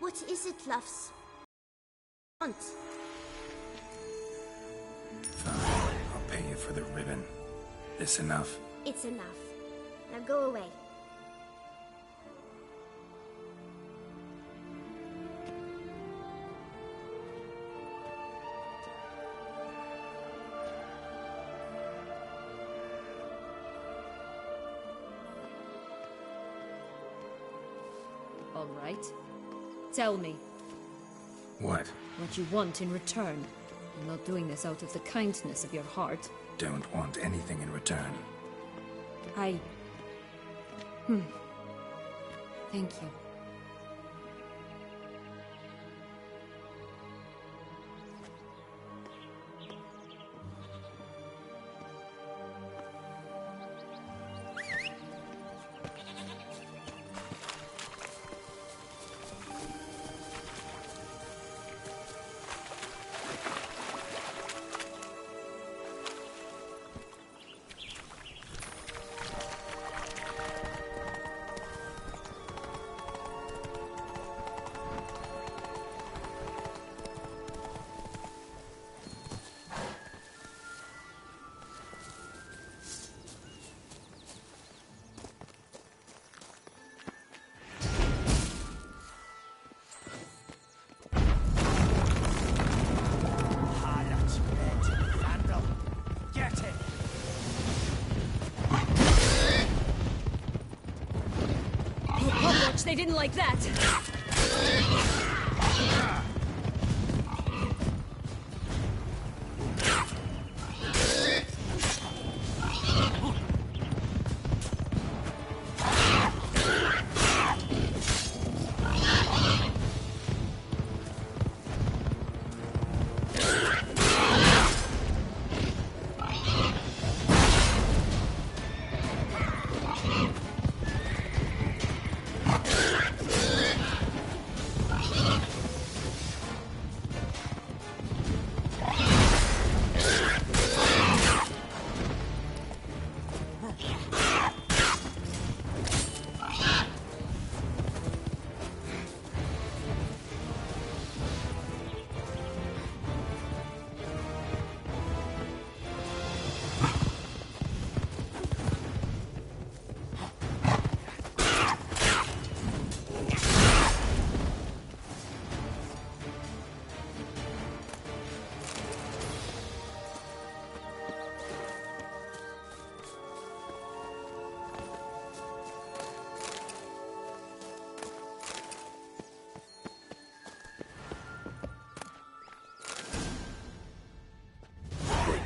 What is it, loves? Want? Fine, I'll pay you for the ribbon. This enough? It's enough. Now go away. All right. Tell me. What? What you want in return. I'm not doing this out of the kindness of your heart. Don't want anything in return. Thank you. They didn't like that.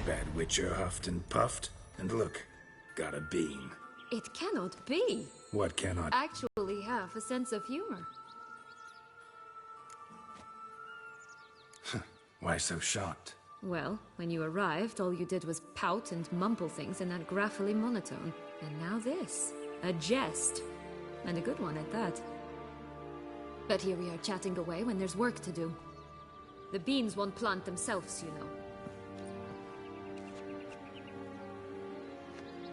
Bad Witcher huffed and puffed, and look, got a bean. It cannot be. What cannot? Actually have a sense of humor. Why so shocked? Well, when you arrived, all you did was pout and mumble things in that graphically monotone. And now this. A jest. And a good one at that. But here we are chatting away when there's work to do. The beans won't plant themselves, you know.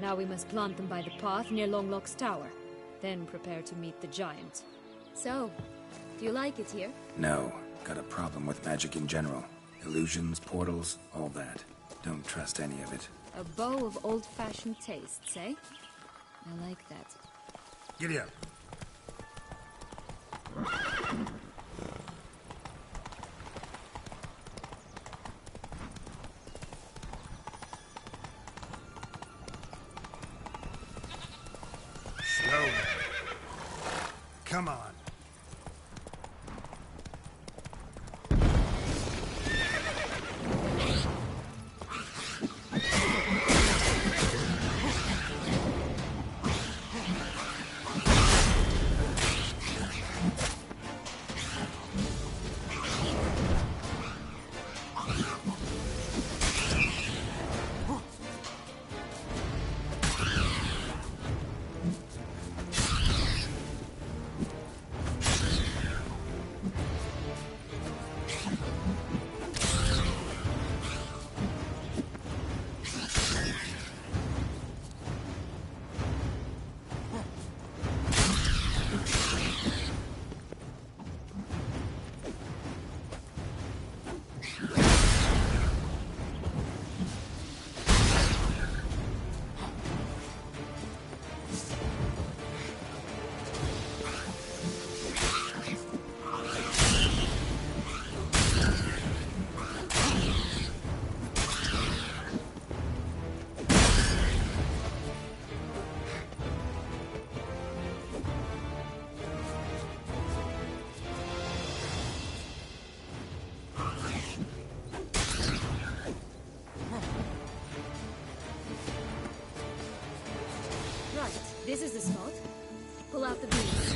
Now we must plant them by the path near Longlock's tower. Then prepare to meet the giant. So, do you like it here? No. Got a problem with magic in general. Illusions, portals, all that. Don't trust any of it. A bow of old-fashioned tastes, eh? I like that. Giddy up. Slowly. Come on. This is the spot. Pull out the beams.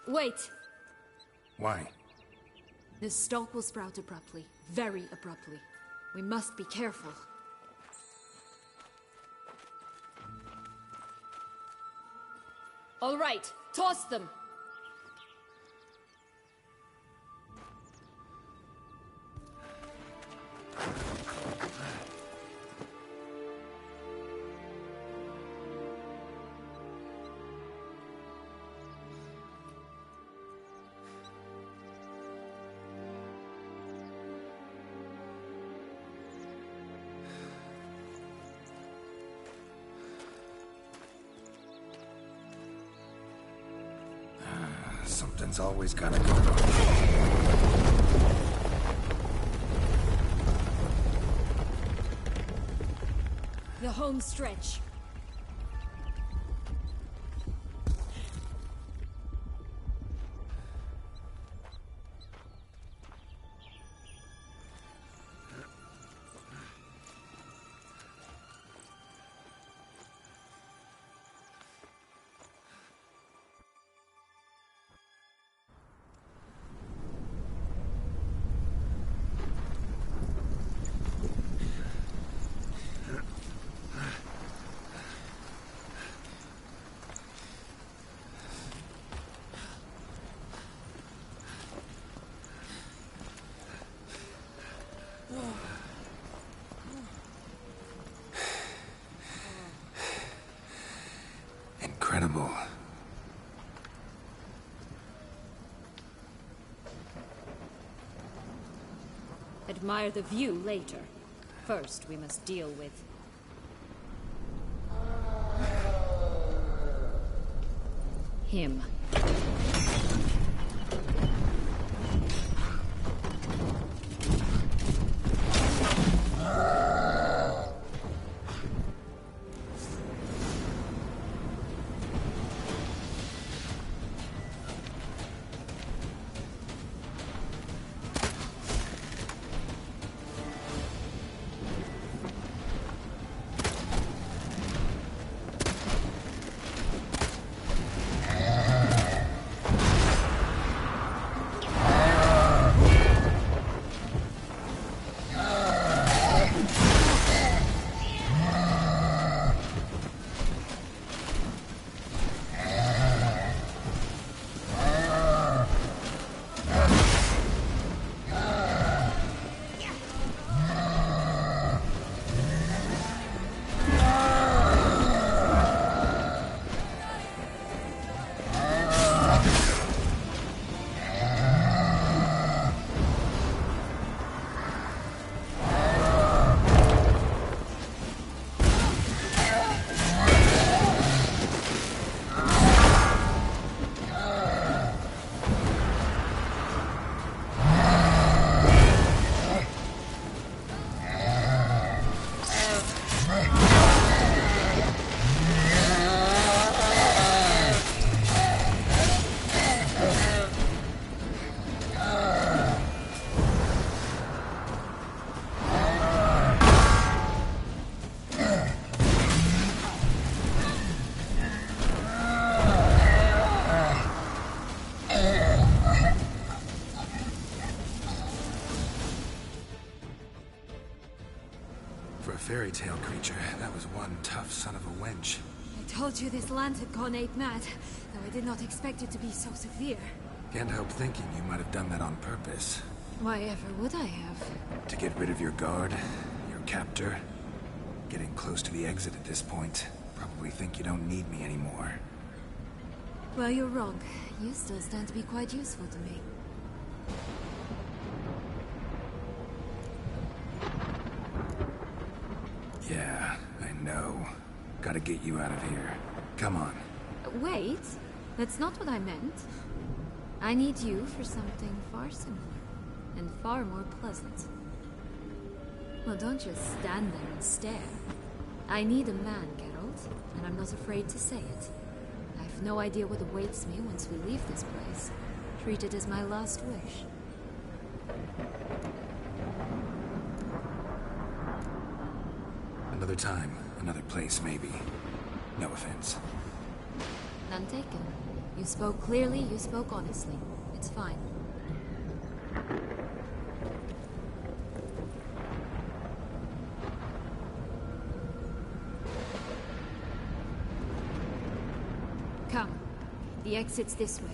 Wait! Why? The stalk will sprout abruptly. Very abruptly. We must be careful. All right, toss them! Something's always gotta go wrong. The home stretch. Incredible. Admire the view later. First, we must deal with... him. For a fairy tale creature, that was one tough son of a wench. I told you this land had gone ape mad, though I did not expect it to be so severe. Can't help thinking you might have done that on purpose. Why ever would I have? To get rid of your guard, your captor. Getting close to the exit at this point. Probably think you don't need me anymore. Well, you're wrong. You still stand to be quite useful to me. Yeah, I know. Gotta get you out of here. Come on. Wait, that's not what I meant. I need you for something far simpler and far more pleasant. Well, don't just stand there and stare. I need a man, Geralt, and I'm not afraid to say it. I've no idea what awaits me once we leave this place. Treat it as my last wish. Another time, another place, maybe. No offense. None taken. You spoke clearly, you spoke honestly. It's fine. Come. The exit's this way.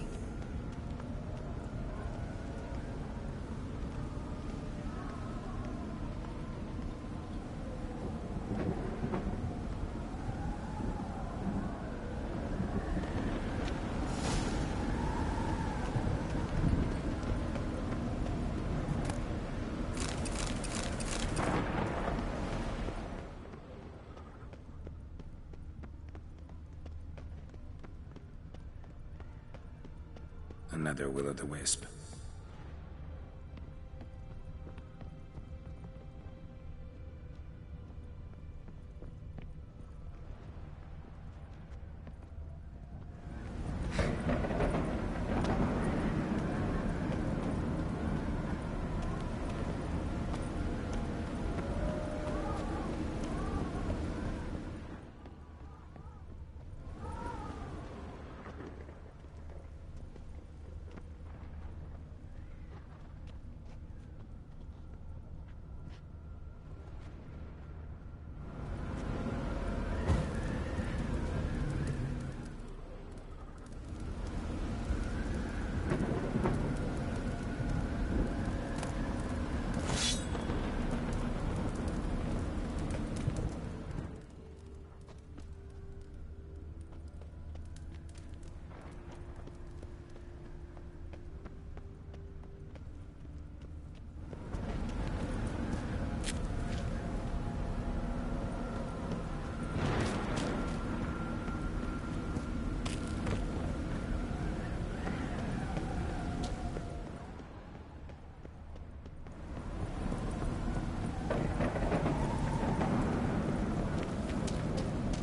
Another will-o'-the-wisp.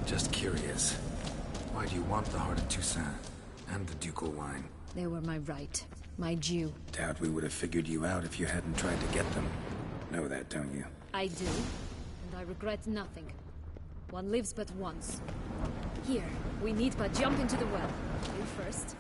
Just curious. Why do you want the Heart of Toussaint and the ducal wine? They were my right. My due. Doubt we would have figured you out if you hadn't tried to get them. Know that, don't you? I do, and I regret nothing. One lives but once. Here, we need but jump into the well. You first.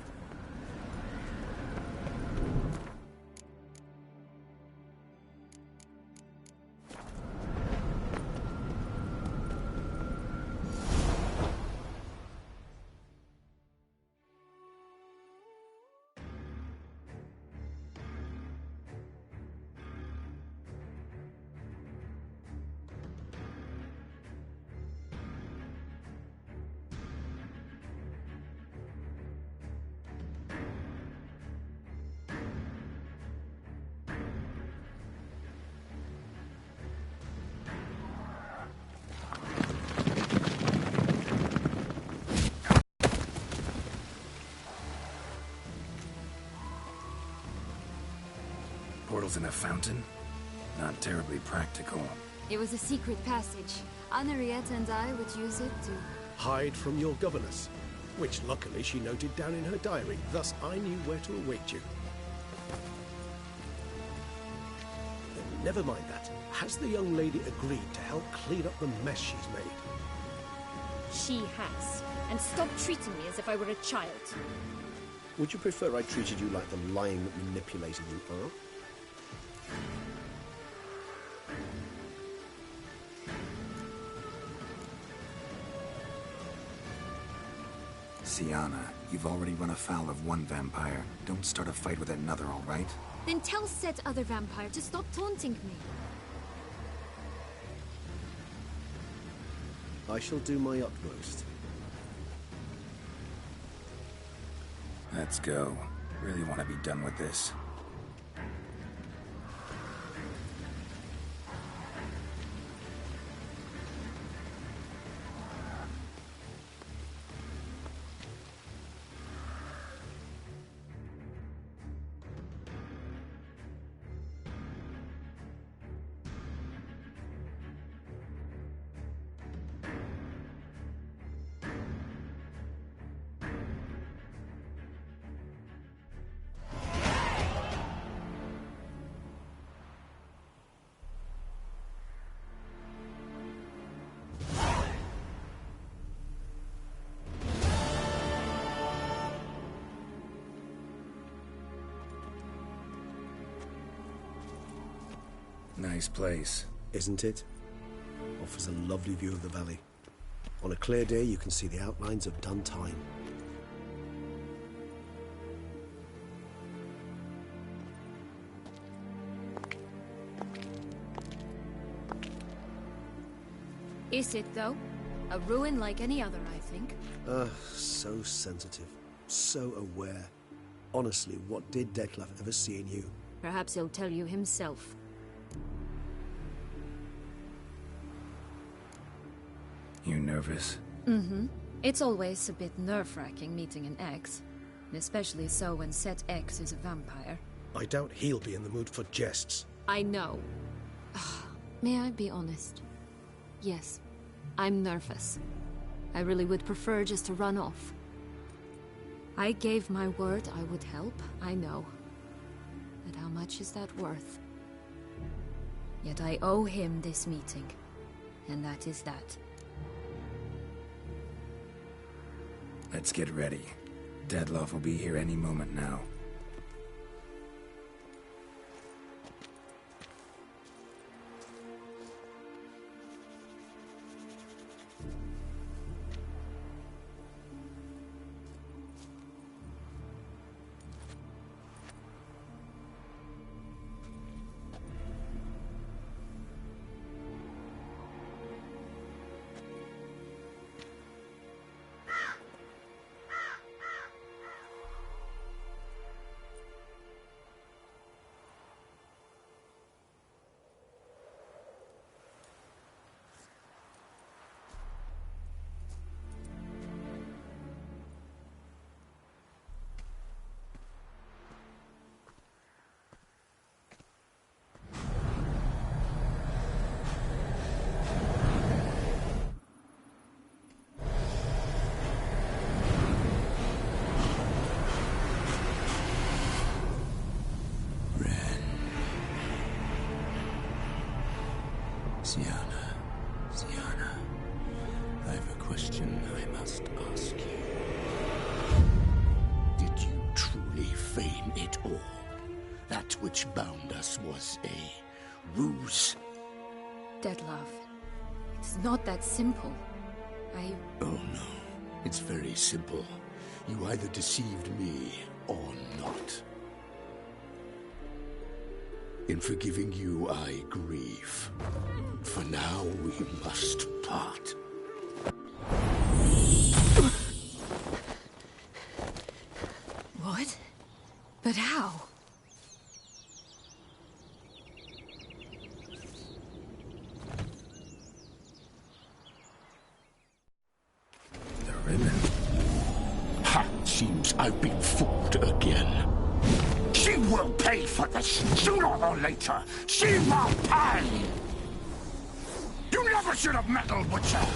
Portals in a fountain? Not terribly practical. It was a secret passage. Henriette and I would use it to... hide from your governess, which luckily she noted down in her diary, thus I knew where to await you. Never mind that. Has the young lady agreed to help clean up the mess she's made? She has. And stop treating me as if I were a child. Would you prefer I treated you like the lying manipulator you are? Sienna, you've already run afoul of one vampire. Don't start a fight with another, all right? Then tell said other vampire to stop taunting me. I shall do my utmost. Let's go. Really want to be done with this. Nice place. Isn't it? Offers a lovely view of the valley. On a clear day, you can see the outlines of Duntine. Is it, though? A ruin like any other, I think. So sensitive. So aware. Honestly, what did Detlef ever see in you? Perhaps he'll tell you himself. You nervous? Mm-hmm. It's always a bit nerve-wracking meeting an ex. And especially so when said ex is a vampire. I doubt he'll be in the mood for jests. I know. May I be honest? Yes, I'm nervous. I really would prefer just to run off. I gave my word I would help, I know. But how much is that worth? Yet I owe him this meeting. And that is that. Let's get ready. Detlef will be here any moment now. Sienna, I have a question I must ask you. Did you truly feign it all? That which bound us was a ruse? Detlef, it's not that simple. Oh no, it's very simple. You either deceived me or not. In forgiving you, I grieve. For now, we must part. What? But how? The ribbon. Ha! Seems I've been fooled again. She will pay for this, sooner or later. She will pay! You never should have meddled with her!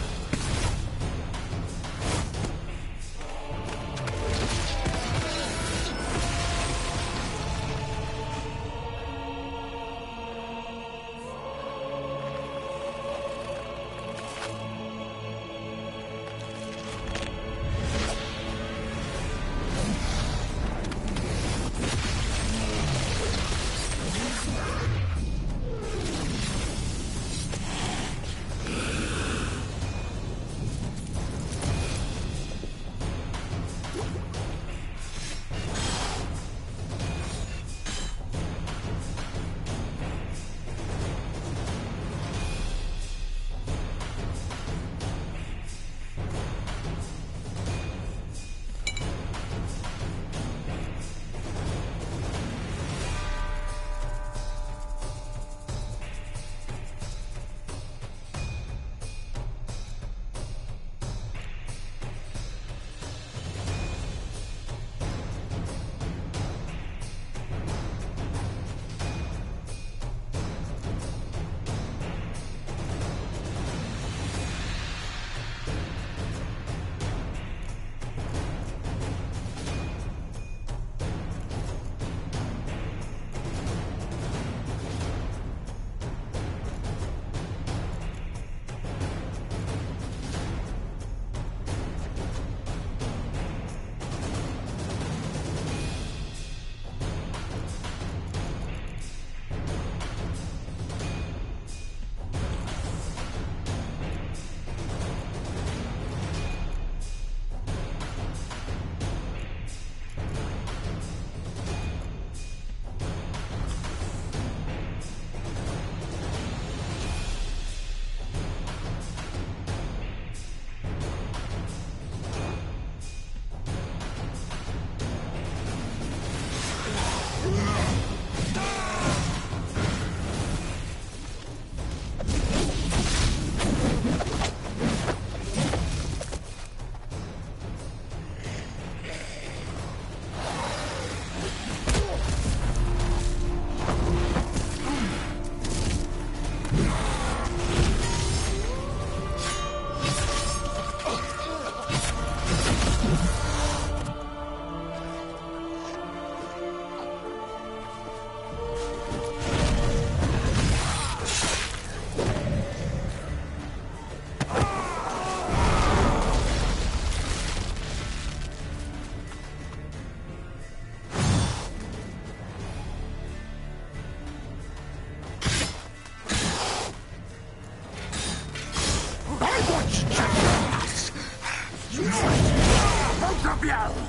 stop you!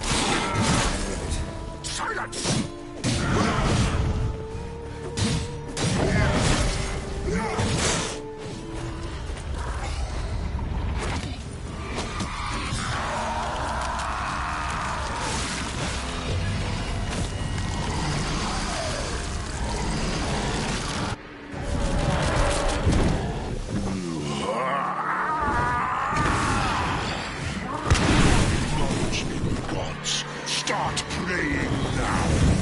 Silence! Gods, start praying now!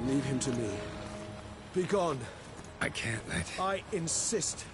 Leave him to me. Be gone. I can't let... I insist.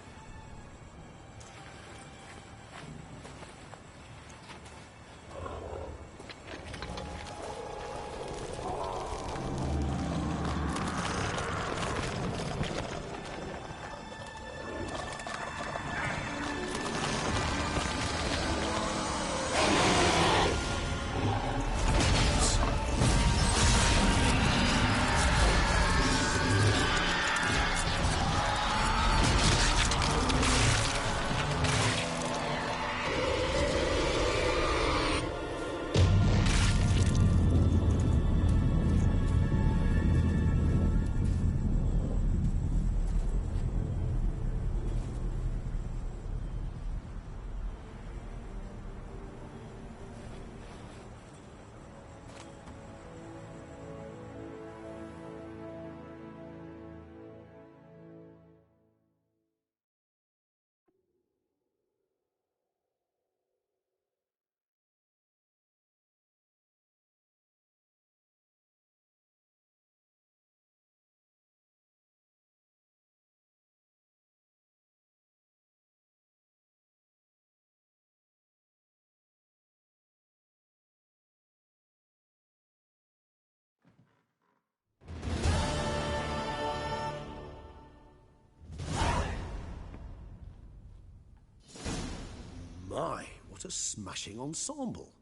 What a smashing ensemble.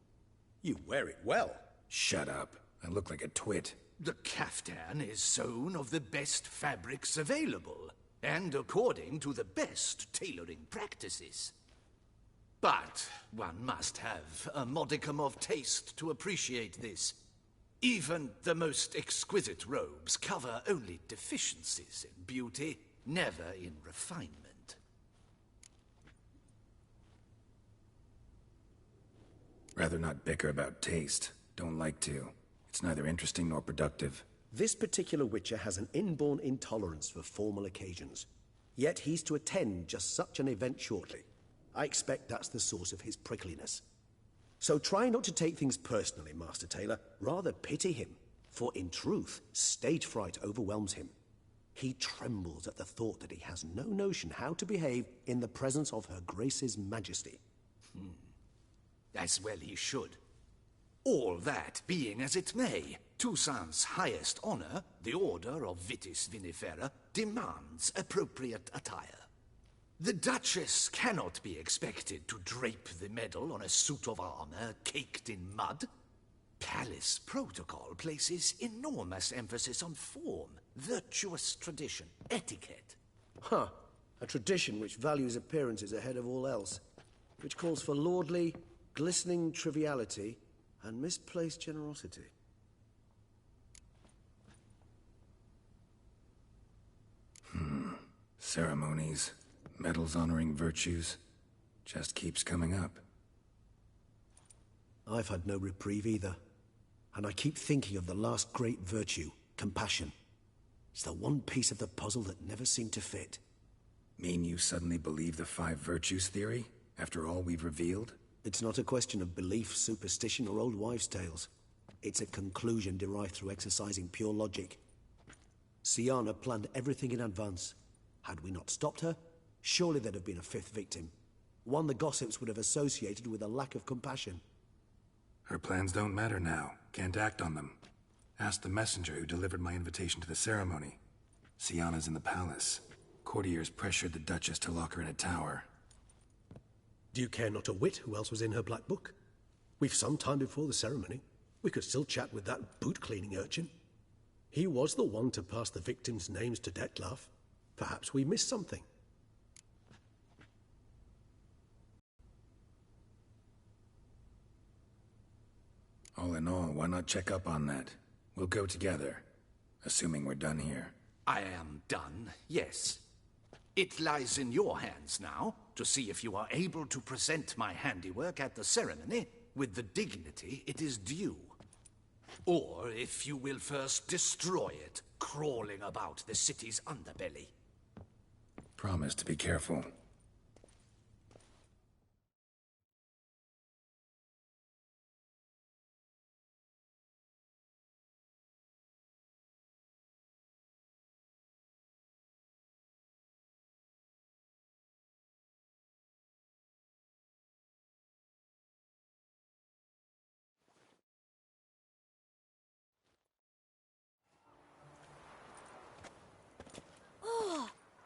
You wear it well. Shut up. I look like a twit. The caftan is sewn of the best fabrics available, and according to the best tailoring practices. But one must have a modicum of taste to appreciate this. Even the most exquisite robes cover only deficiencies in beauty, never in refinement. Rather not bicker about taste. Don't like to. It's neither interesting nor productive. This particular Witcher has an inborn intolerance for formal occasions. Yet he's to attend just such an event shortly. I expect that's the source of his prickliness. So try not to take things personally, Master Taylor. Rather pity him. For in truth, stage fright overwhelms him. He trembles at the thought that he has no notion how to behave in the presence of Her Grace's Majesty. As well he should. All that being as it may, Toussaint's highest honor, the Order of Vitis Vinifera, demands appropriate attire. The Duchess cannot be expected to drape the medal on a suit of armor caked in mud. Palace protocol places enormous emphasis on form, virtuous tradition, etiquette. Huh. A tradition which values appearances ahead of all else. Which calls for lordly, glistening triviality and misplaced generosity. Ceremonies, medals honoring virtues, just keeps coming up. I've had no reprieve either. And I keep thinking of the last great virtue, compassion. It's the one piece of the puzzle that never seemed to fit. Mean you suddenly believe the 5 virtues theory, after all we've revealed? It's not a question of belief, superstition, or old wives' tales. It's a conclusion derived through exercising pure logic. Syanna planned everything in advance. Had we not stopped her, surely there'd have been a 5th victim. One the gossips would have associated with a lack of compassion. Her plans don't matter now. Can't act on them. Ask the messenger who delivered my invitation to the ceremony. Syanna's in the palace. Courtiers pressured the Duchess to lock her in a tower. Do you care not a whit who else was in her black book? We've some time before the ceremony. We could still chat with that boot-cleaning urchin. He was the one to pass the victims' names to Dettlaff. Perhaps we missed something. All in all, why not check up on that? We'll go together, assuming we're done here. I am done, yes. It lies in your hands now to see if you are able to present my handiwork at the ceremony with the dignity it is due. Or if you will first destroy it, crawling about the city's underbelly. Promise to be careful.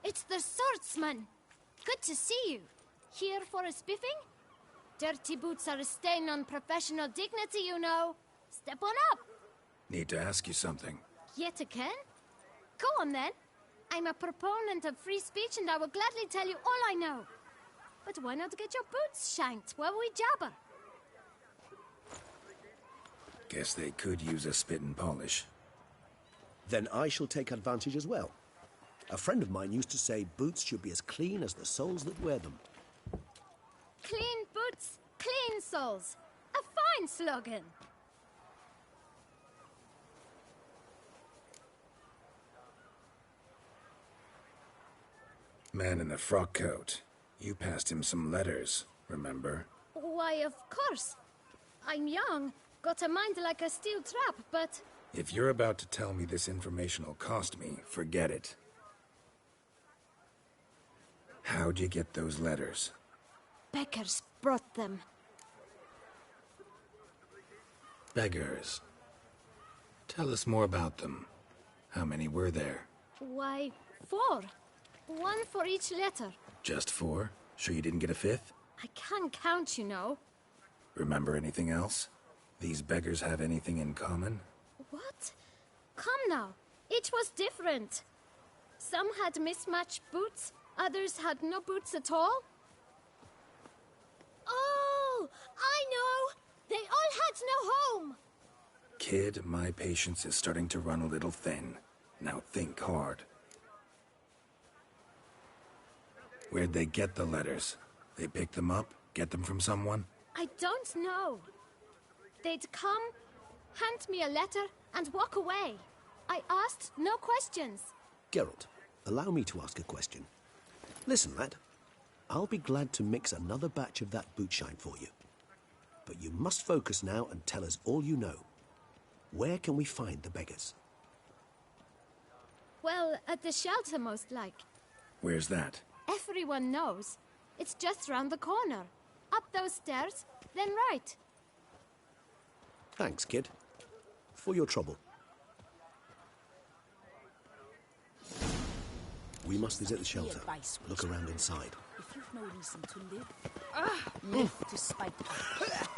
It's the swordsman. Good to see you. Here for a spiffing? Dirty boots are a stain on professional dignity, you know. Step on up. Need to ask you something. Yet again? Go on then. I'm a proponent of free speech and I will gladly tell you all I know. But why not get your boots shanked while we jabber? Guess they could use a spit and polish. Then I shall take advantage as well. A friend of mine used to say boots should be as clean as the soles that wear them. Clean boots, clean soles. A fine slogan. Man in the frock coat. You passed him some letters, remember? Why, of course. I'm young, got a mind like a steel trap, but... If you're about to tell me this information will cost me, forget it. How'd you get those letters? Beggars brought them. Beggars. Tell us more about them. How many were there? Why, 4. 1 for each letter. Just 4? Sure you didn't get a 5th? I can't count, you know. Remember anything else? These beggars have anything in common? What? Come now. Each was different. Some had mismatched boots, others had no boots at all. Oh, I know! They all had no home! Kid, my patience is starting to run a little thin. Now think hard. Where'd they get the letters? They pick them up? Get them from someone? I don't know. They'd come, hand me a letter, and walk away. I asked no questions. Geralt, allow me to ask a question. Listen, lad. I'll be glad to mix another batch of that bootshine for you. But you must focus now and tell us all you know. Where can we find the beggars? Well, at the shelter, most like. Where's that? Everyone knows. It's just round the corner. Up those stairs, then right. Thanks, kid. For your trouble. We must visit the shelter. Look around inside. If you've no reason to live, live to spite us.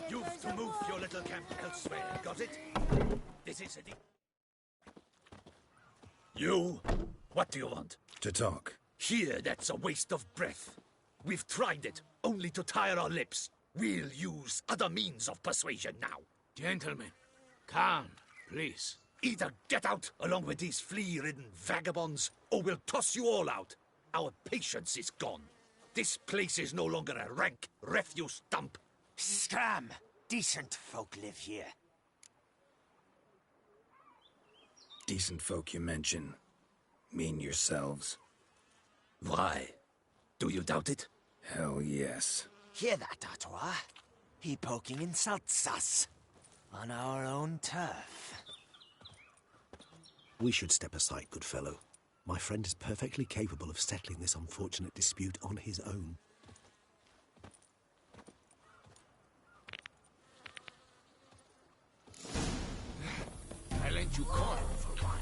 You've to move your little camp elsewhere, got it? This is a... You? What do you want? To talk. Here, that's a waste of breath. We've tried it, only to tire our lips. We'll use other means of persuasion now. Gentlemen, calm, please. Either get out along with these flea-ridden vagabonds, or we'll toss you all out. Our patience is gone. This place is no longer a rank refuse dump. Scram! Decent folk live here. Decent folk you mention. Mean yourselves. Why? Do you doubt it? Hell yes. Hear that, Artois? He poking insults us. On our own turf. We should step aside, good fellow. My friend is perfectly capable of settling this unfortunate dispute on his own. I lent you corn for wine.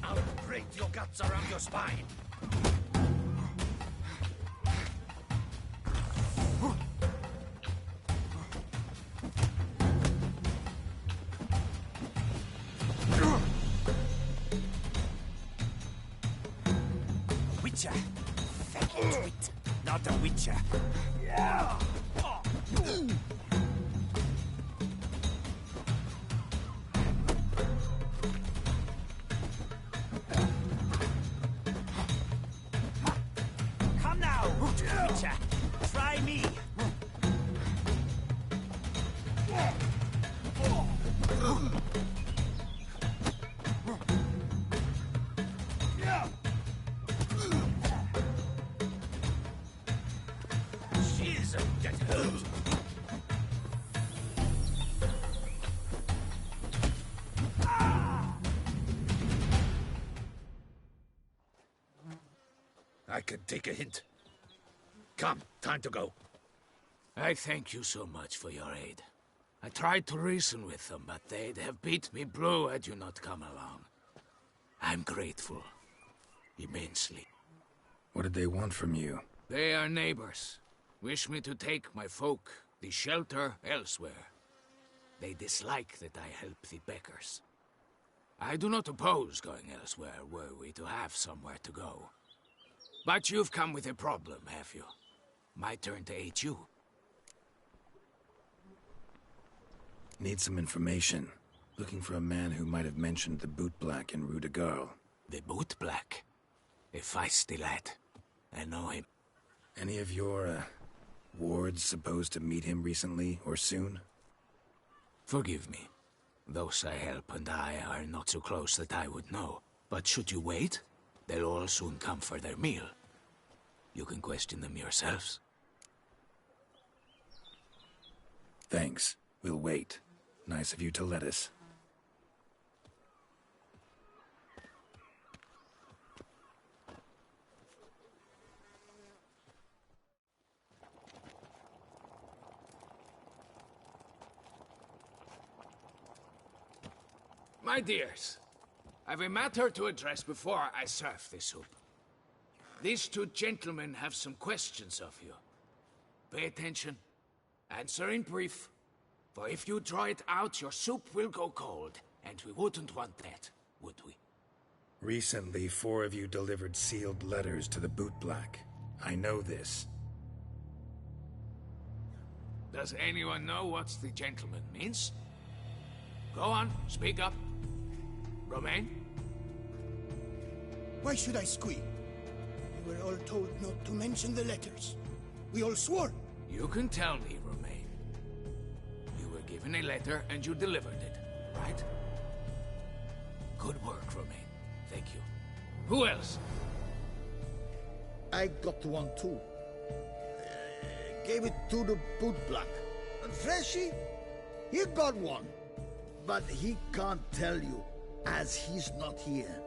I'll break your guts around your spine. Witcher. Fake twit. Not a witcher. Come now, witcher. Try me. She's a get hurt. I could take a hint. Come, time to go. I thank you so much for your aid. I tried to reason with them, but they'd have beat me blue had you not come along. I'm grateful. Immensely. What did they want from you? They are neighbors. Wish me to take my folk, the shelter, elsewhere. They dislike that I help the beggars. I do not oppose going elsewhere, were we to have somewhere to go. But you've come with a problem, have you? My turn to aid you. Need some information. Looking for a man who might have mentioned the boot black in Rue de Garl. The boot black? A feisty lad. I know him. Any of your, wards supposed to meet him recently or soon? Forgive me. Those I help and I are not so close that I would know. But should you wait, they'll all soon come for their meal. You can question them yourselves. Thanks. We'll wait. Nice of you to let us. My dears, I've a matter to address before I serve the soup. These two gentlemen have some questions of you. Pay attention. Answer in brief. For if you draw it out, your soup will go cold. And we wouldn't want that, would we? Recently, 4 of you delivered sealed letters to the bootblack. I know this. Does anyone know what the gentleman means? Go on, speak up. Romain? Why should I squeal? We were all told not to mention the letters. We all swore. You can tell me, Romain. You were given a letter and you delivered it, right? Good work, Romain. Thank you. Who else? I got one too. Gave it to the bootblack. Freshy, he got one. But he can't tell you, as he's not here.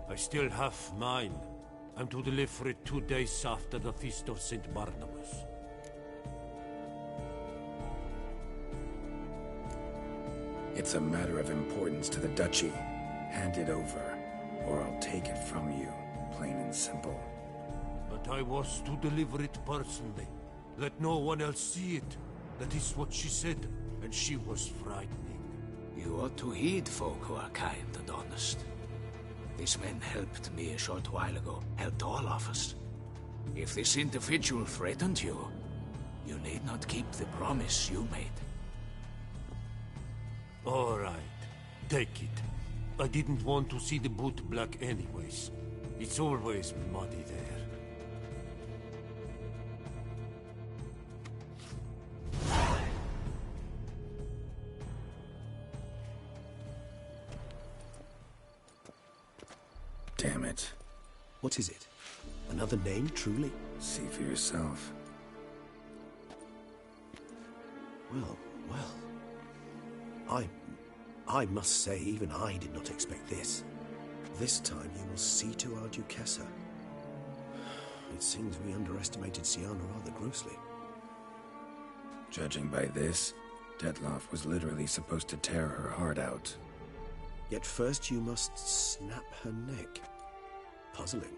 I still have mine. I'm to deliver it 2 days after the Feast of St. Barnabas. It's a matter of importance to the Duchy. Hand it over, or I'll take it from you, plain and simple. But I was to deliver it personally. Let no one else see it. That is what she said, and she was frightening. You ought to heed folk who are kind and honest. This man helped me a short while ago, helped all of us. If this individual threatened you, you need not keep the promise you made. All right, take it. I didn't want to see the bootblack anyways. It's always muddy there. Damn it. What is it? Another name, truly? See for yourself. Well. I must say, even I did not expect this. This time you will see to our Duchessa. It seems we underestimated Siana rather grossly. Judging by this, Detloff was literally supposed to tear her heart out. Yet first you must snap her neck. Puzzling.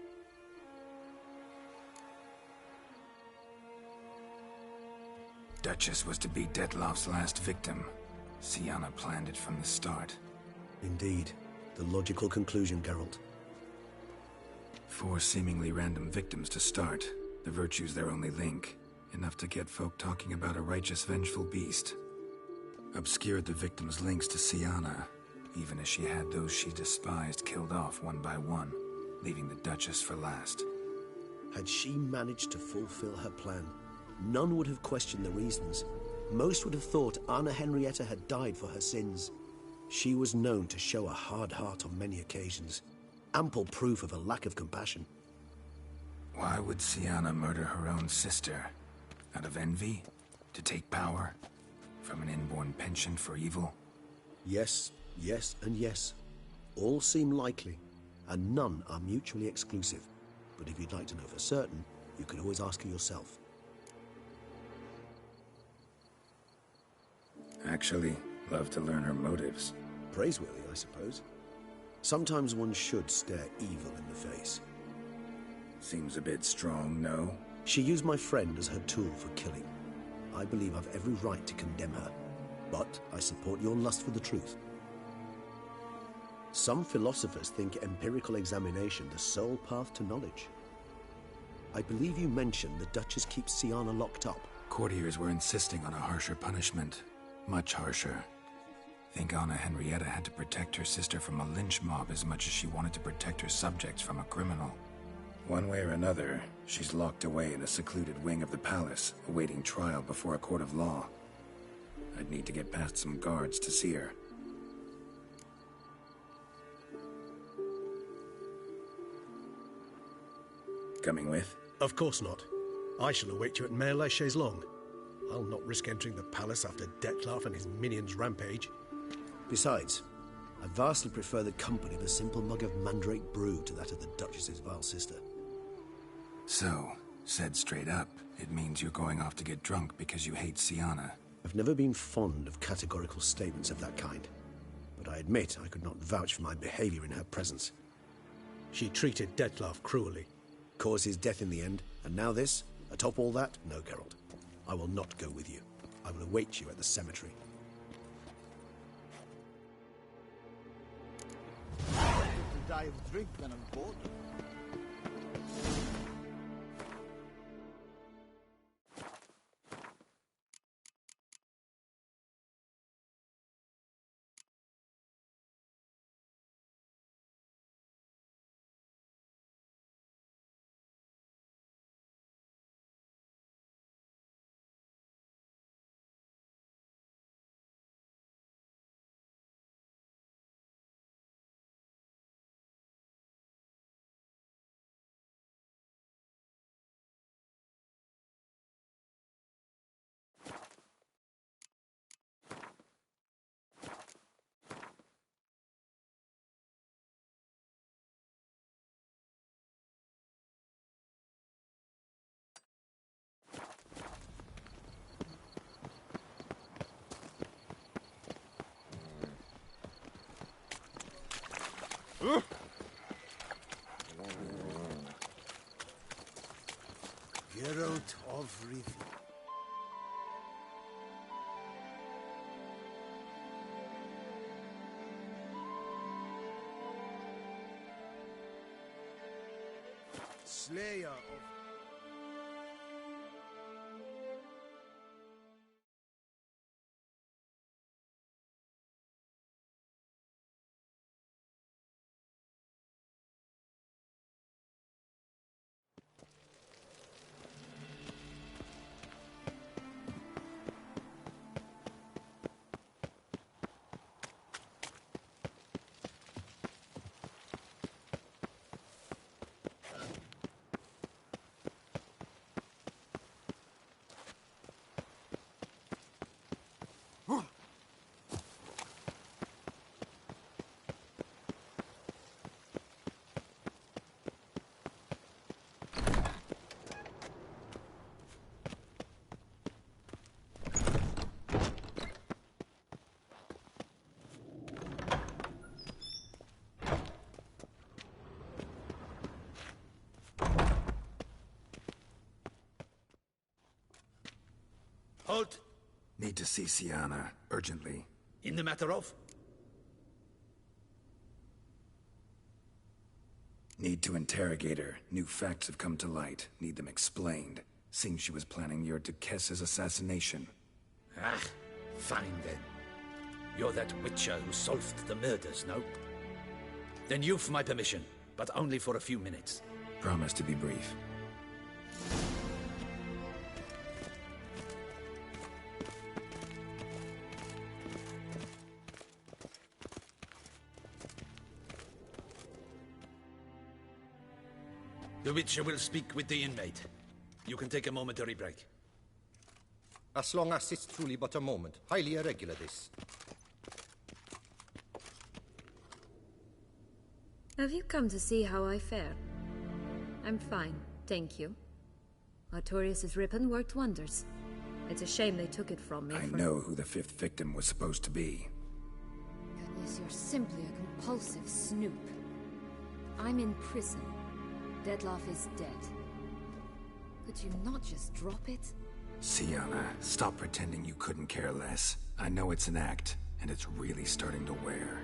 Duchess was to be Detloff's last victim. Siana planned it from the start. Indeed. The logical conclusion, Geralt. 4 seemingly random victims to start. The virtue's their only link. Enough to get folk talking about a righteous, vengeful beast. Obscured the victims' links to Siana, even as she had those she despised killed off one by one, leaving the Duchess for last. Had she managed to fulfill her plan, none would have questioned the reasons. Most would have thought Anna Henrietta had died for her sins. She was known to show a hard heart on many occasions. Ample proof of a lack of compassion. Why would Siana murder her own sister? Out of envy? To take power? From an inborn penchant for evil? Yes, and yes. All seem likely, and none are mutually exclusive. But if you'd like to know for certain, you could always ask her yourself. Actually, love to learn her motives. Praiseworthy, I suppose. Sometimes one should stare evil in the face. Seems a bit strong, no? She used my friend as her tool for killing. I believe I've every right to condemn her, but I support your lust for the truth. Some philosophers think empirical examination the sole path to knowledge. I believe you mentioned the Duchess keeps Siana locked up. Courtiers were insisting on a harsher punishment. Much harsher. Think Anna Henrietta had to protect her sister from a lynch mob as much as she wanted to protect her subjects from a criminal. One way or another, she's locked away in a secluded wing of the palace, awaiting trial before a court of law. I'd need to get past some guards to see her. Coming with? Of course not. I shall await you at Mare la Chaise-Longue. I'll not risk entering the palace after Detloff and his minions rampage. Besides, I vastly prefer the company of a simple mug of mandrake brew to that of the Duchess's vile sister. So, said straight up, it means you're going off to get drunk because you hate Siana. I've never been fond of categorical statements of that kind, but I admit I could not vouch for my behavior in her presence. She treated Dettlaff cruelly. Caused his death in the end, and now this? Atop all that? No, Geralt. I will not go with you. I will await you at the cemetery. Better to die of drink than of boredom. Geralt of Rivia. Slayer of... Halt! Need to see Siana, urgently. In the matter of? Need to interrogate her. New facts have come to light. Need them explained. Seems she was planning your Duquesse's assassination. Ah, fine then. You're that witcher who solved the murders, no? Then you've my permission, but only for a few minutes. Promise to be brief. The Witcher will speak with the inmate. You can take a momentary break. As long as it's truly but a moment. Highly irregular, this. Have you come to see how I fare? I'm fine, thank you. Artorius' ribbon worked wonders. It's a shame they took it from me. I know who the fifth victim was supposed to be. Goodness, you're simply a compulsive snoop. I'm in prison. Dettlaff is dead. Could you not just drop it? Siana, stop pretending you couldn't care less. I know it's an act, and it's really starting to wear.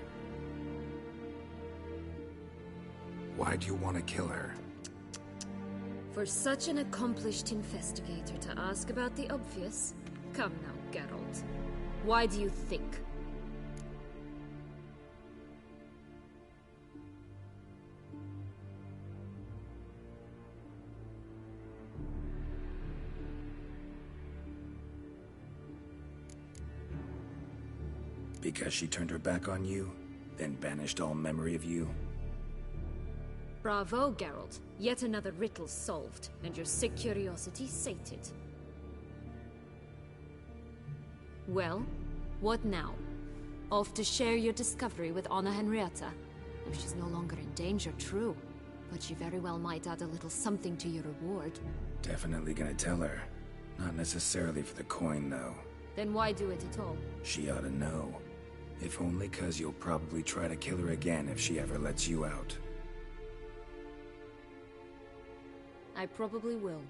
Why do you want to kill her? For such an accomplished investigator to ask about the obvious? Come now, Geralt. Why do you think? Because she turned her back on you, then banished all memory of you? Bravo, Geralt. Yet another riddle solved, and your sick curiosity sated. Well, what now? Off to share your discovery with Anna Henrietta? If she's no longer in danger, true. But she very well might add a little something to your reward. Definitely gonna tell her. Not necessarily for the coin, though. Then why do it at all? She ought to know. If only 'cause you'll probably try to kill her again if she ever lets you out. I probably will.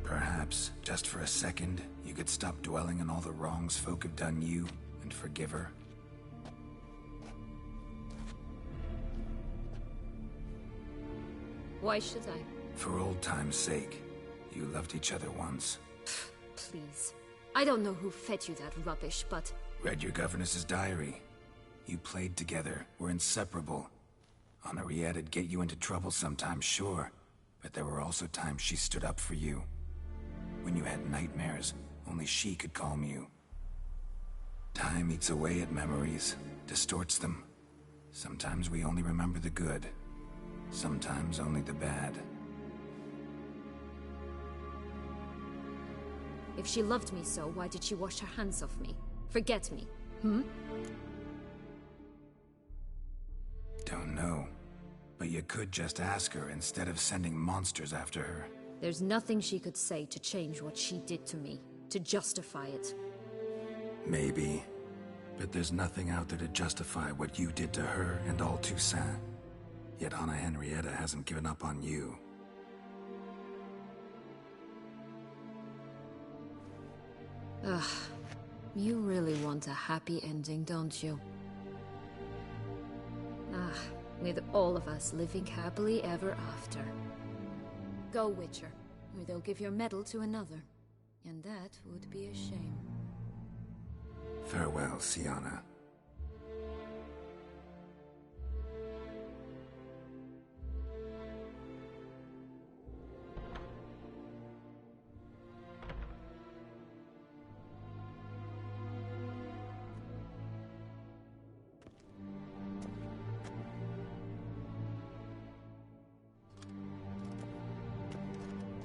Perhaps, just for a second, you could stop dwelling on all the wrongs folk have done you and forgive her. Why should I? For old time's sake. You loved each other once. Please. I don't know who fed you that rubbish, but... Read your governess's diary. You played together, were inseparable. Henriette'd get you into trouble sometimes, sure. But there were also times she stood up for you. When you had nightmares, only she could calm you. Time eats away at memories, distorts them. Sometimes we only remember the good. Sometimes only the bad. If she loved me so, why did she wash her hands off me? Forget me, hmm? Don't know. But you could just ask her instead of sending monsters after her. There's nothing she could say to change what she did to me, to justify it. Maybe. But there's nothing out there to justify what you did to her and all Toussaint. Yet Anna Henrietta hasn't given up on you. Ugh. You really want a happy ending, don't you? With all of us living happily ever after. Go, Witcher, or they'll give your medal to another. And that would be a shame. Farewell, Siana.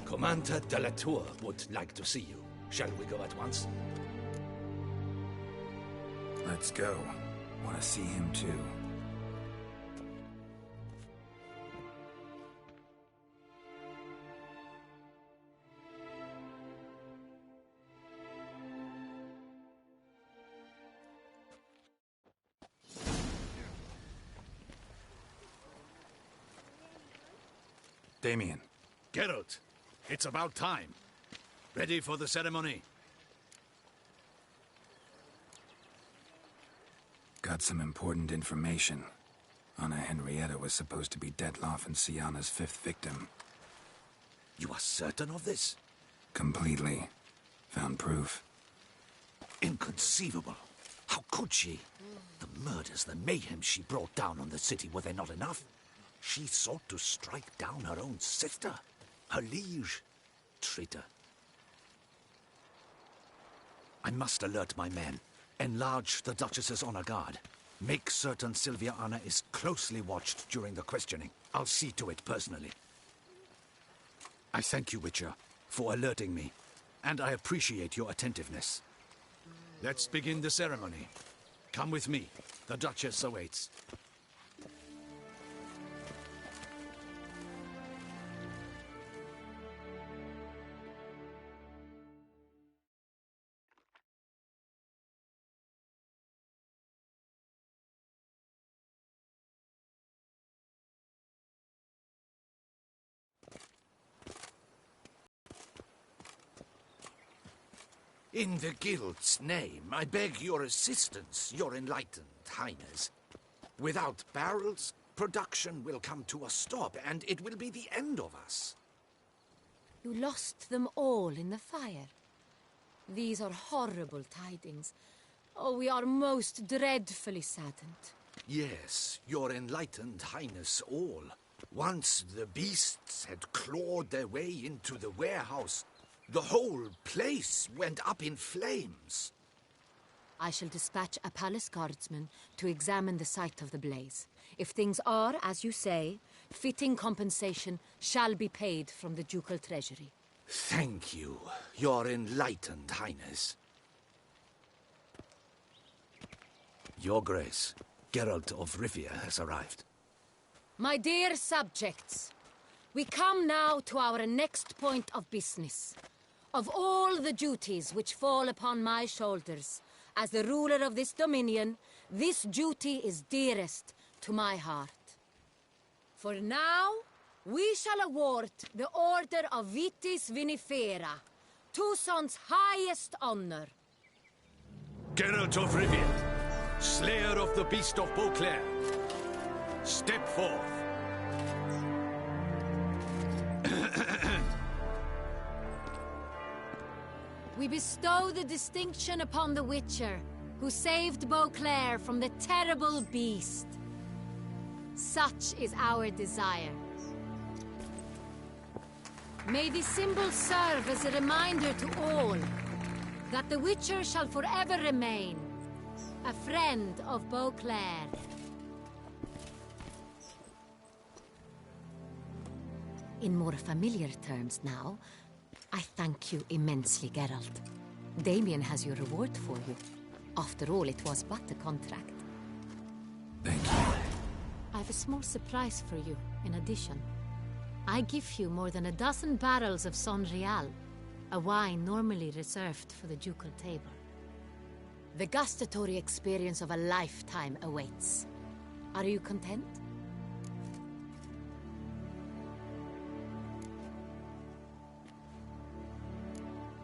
Commander de la Tour would like to see you. Shall we go at once? Let's go. Want to see him too. Damien. Geralt, it's about time. Ready for the ceremony? Got some important information. Anna Henrietta was supposed to be Detloff and Siana's 5th victim. You are certain of this? Completely. Found proof. Inconceivable. How could she? The murders, the mayhem she brought down on the city, were they not enough? She sought to strike down her own sister, her liege. Traitor. I must alert my men. Enlarge the Duchess's honor guard. Make certain Sylvia Anna is closely watched during the questioning. I'll see to it personally. I thank you, Witcher, for alerting me, and I appreciate your attentiveness. Let's begin the ceremony. Come with me. The Duchess awaits. In the Guild's name, I beg your assistance, your enlightened highness. Without barrels, production will come to a stop, and it will be the end of us. You lost them all in the fire. These are horrible tidings. Oh, we are most dreadfully saddened. Yes, your enlightened highness all. Once the beasts had clawed their way into the warehouse, the whole place went up in flames. I shall dispatch a palace guardsman to examine the site of the blaze. If things are, as you say, fitting compensation shall be paid from the ducal treasury. Thank you, your enlightened highness. Your Grace, Geralt of Rivia has arrived. My dear subjects, We come now to our next point of business. Of all the duties which fall upon my shoulders, as the ruler of this dominion, this duty is dearest to my heart. For now, we shall award the Order of Vitis Vinifera, Tucson's highest honor. Geralt of Rivia, Slayer of the Beast of Beauclair, step forth. We bestow the distinction upon the Witcher, who saved Beauclair from the terrible beast. Such is our desire. May this symbol serve as a reminder to all that the Witcher shall forever remain a friend of Beauclair. In more familiar terms now, I thank you immensely, Geralt. Damien has your reward for you. After all, it was but a contract. Thank you. I have a small surprise for you, in addition. I give you more than a dozen barrels of Son Real, a wine normally reserved for the ducal table. The gustatory experience of a lifetime awaits. Are you content?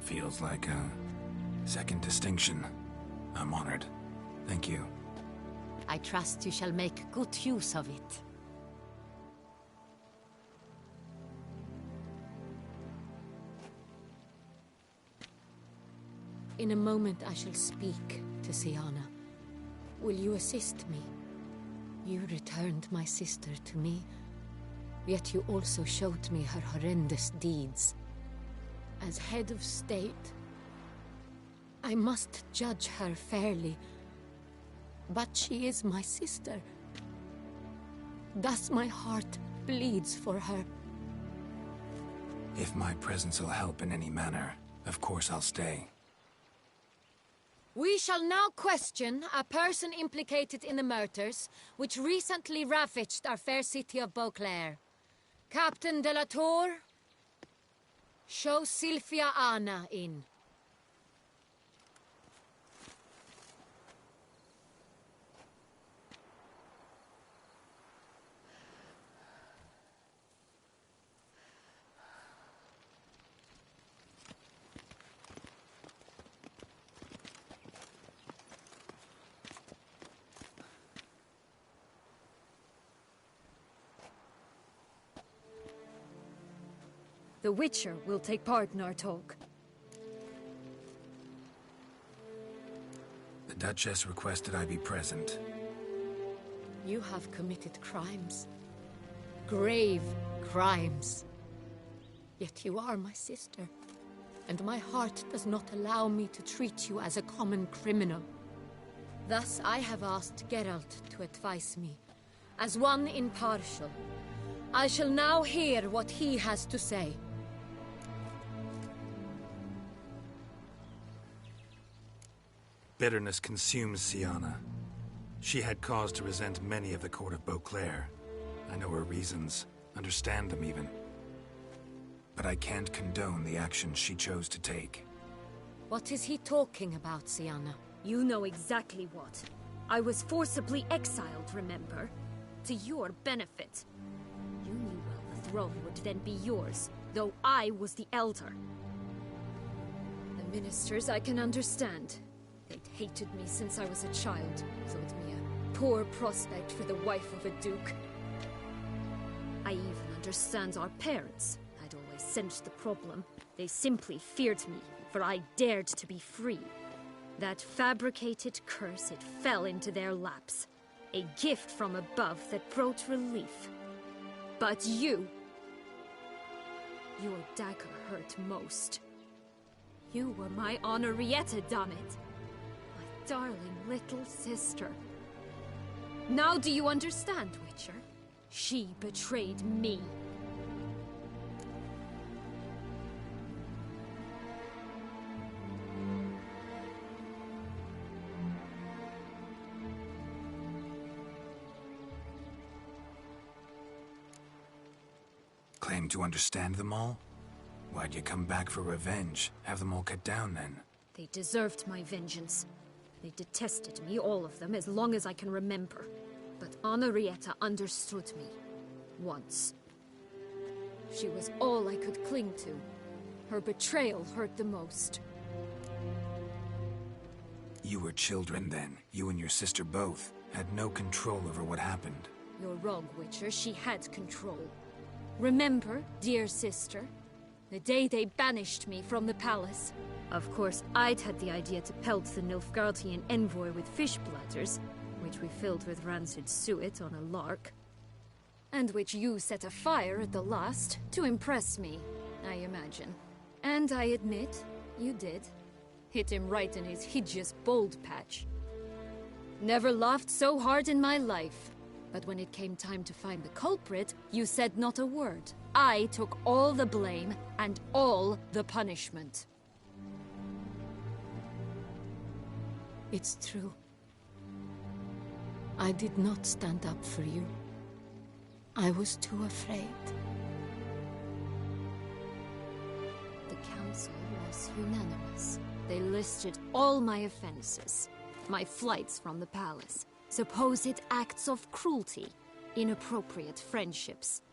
Feels like a second distinction. I'm honored. Thank you. I trust you shall make good use of it. In a moment I shall speak to Siana. Will you assist me? You returned my sister to me, yet you also showed me her horrendous deeds. As head of state, I must judge her fairly. But she is my sister. Thus my heart bleeds for her. If my presence will help in any manner, of course I'll stay. We shall now question a person implicated in the murders which recently ravaged our fair city of Beauclair. Captain de la Tour, show Sylvia Anna in. The Witcher will take part in our talk. The Duchess requested I be present. You have committed crimes. Grave crimes. Yet you are my sister, and my heart does not allow me to treat you as a common criminal. Thus I have asked Geralt to advise me, as one impartial. I shall now hear what he has to say. Bitterness consumes Siana. She had cause to resent many of the court of Beauclair. I know her reasons, understand them even. But I can't condone the actions she chose to take. What is he talking about, Siana? You know exactly what. I was forcibly exiled, remember? To your benefit. You knew well the throne would then be yours, though I was the elder. The ministers I can understand. They'd hated me since I was a child, thought me a poor prospect for the wife of a duke. I even understand our parents. I'd always sensed the problem. They simply feared me, for I dared to be free. That fabricated curse, it fell into their laps. A gift from above that brought relief. But you... Your dagger hurt most. You were my Henrietta, damn it! Darling little sister. Now do you understand, Witcher? She betrayed me. claim to understand them all? Why'd you come back for revenge? Have them all cut down, then? They deserved my vengeance. They detested me, all of them, as long as I can remember. But Anarietta understood me. Once. She was all I could cling to. Her betrayal hurt the most. You were children then. You and your sister both had no control over what happened. You're wrong, Witcher. She had control. Remember, dear sister, the day they banished me from the palace? Of course, I'd had the idea to pelt the Nilfgaardian envoy with fish bladders, which we filled with rancid suet on a lark. And which you set afire at the last, to impress me, I imagine. And I admit, you did. Hit him right in his hideous bald patch. Never laughed so hard in my life. But when it came time to find the culprit, you said not a word. I took all the blame and all the punishment. It's true. I did not stand up for you. I was too afraid. The council was unanimous. They listed all my offenses. My flights from the palace. Supposed acts of cruelty. Inappropriate friendships.